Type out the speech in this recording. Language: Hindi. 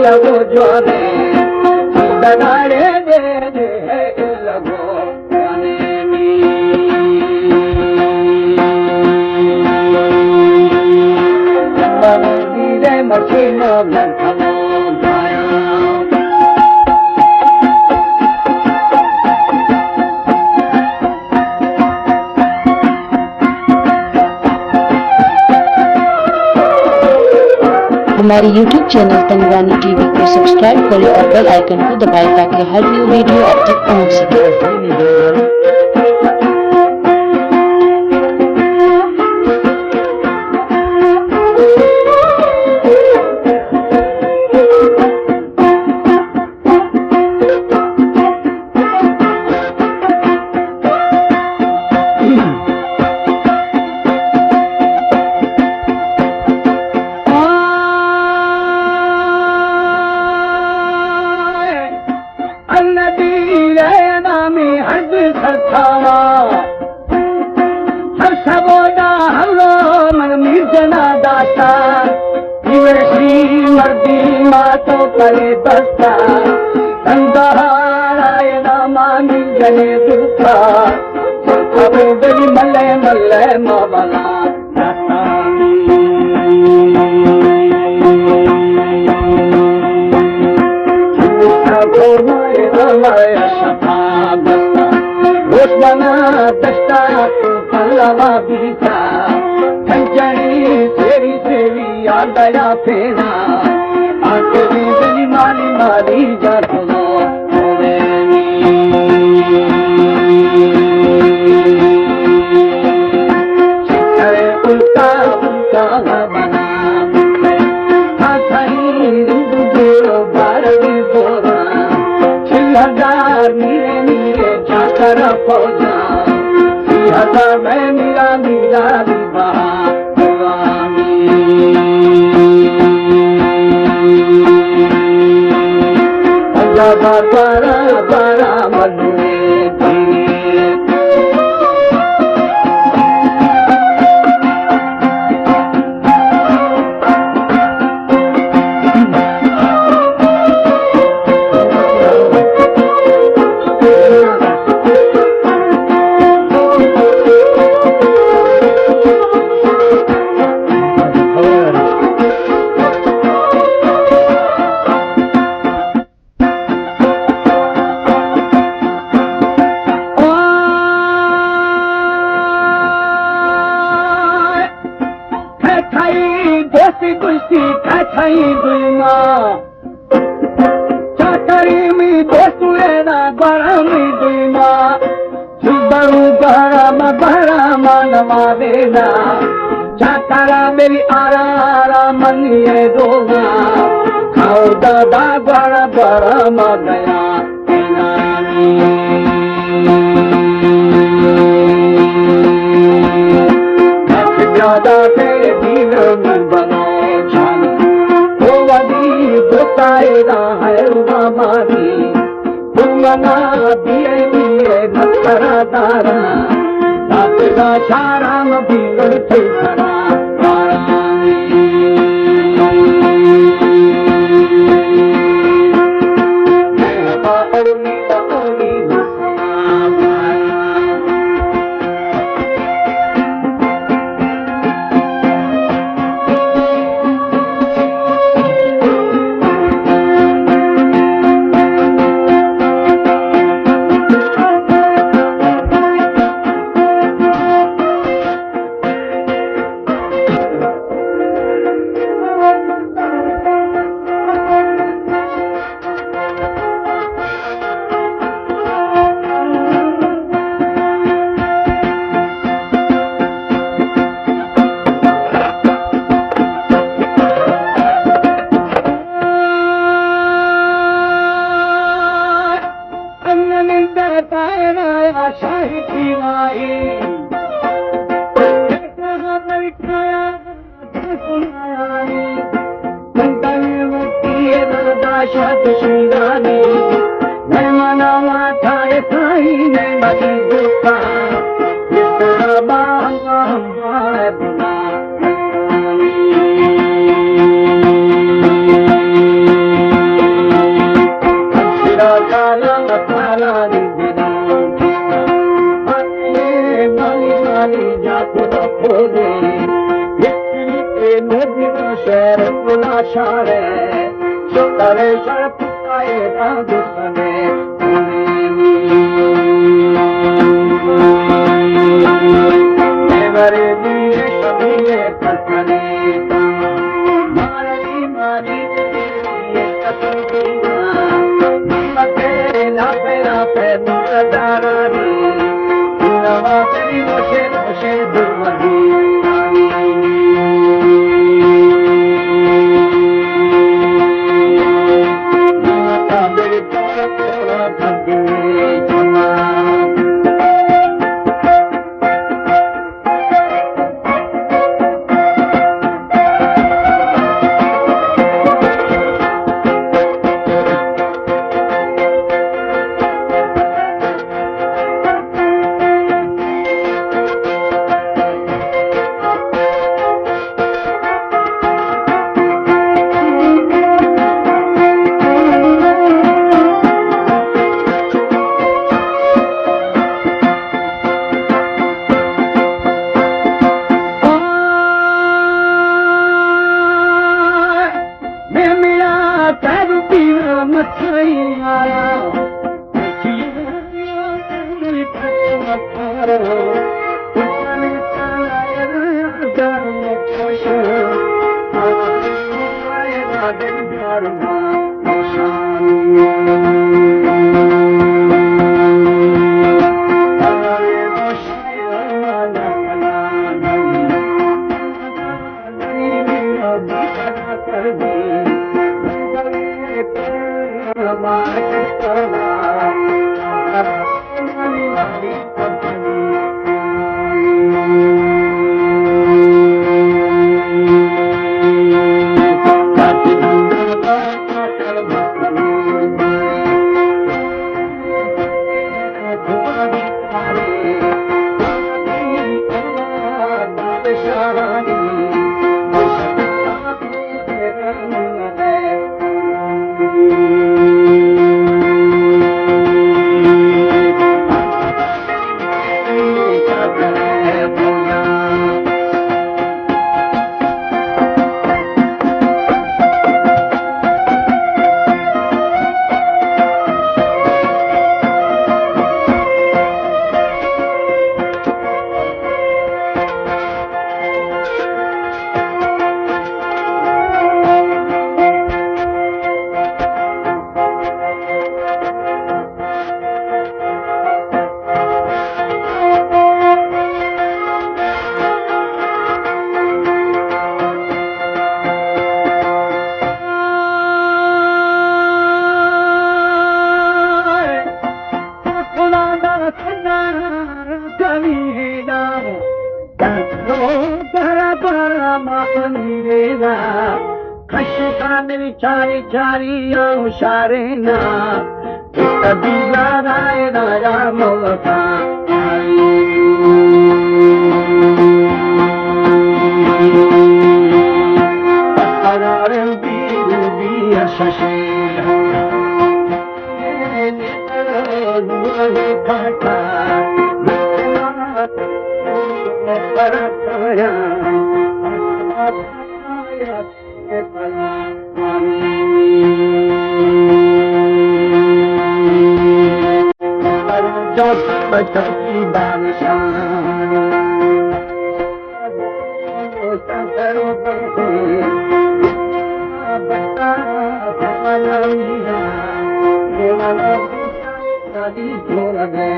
लगो जाने दगाड़े दे दे लगो जाने नीले मशीनो लखनो हमारे YouTube चैनल तंगवानी टीवी को सब्सक्राइब करें और बेल आइकन को दबाएं ताकि हर न्यू वीडियो आप तक पहुंच सके। करे दस्ता संधारायण मानी जने दुखा अब गली मल्ले मल्ले मावला बना दस्ता पल्लवा बीता कंचनी सेरी सेरी आ गया फेना माली माली जातो उल्टा उल्टा बना भारत बोरा छिल्लादार नीरे नीरे जाकर पौधा मैं मीरा मीरा बहा para para madure चाकारा मेरी आरा आरा मनिए दोगा खाओ दादा बड़ा बड़ा मगया ज्यादा तेरे दिन में बनो जानी वो वही बताएगा है मानी तुमना दिए दिए नकरा दारा चाराम बिगड़ थे खरा share sundare sharpaye dusane evare diye shabiye patane mari mari ye katina mate la pera pe darani nawa teri moshe moshe durmadi Chari chari o sharena, tabila raina ya molata. Agarem biru biya shashi, nuri kata, parataya, Jot bachati banishan, ostantero bante, bata bhavaniya, devana nadi jorade.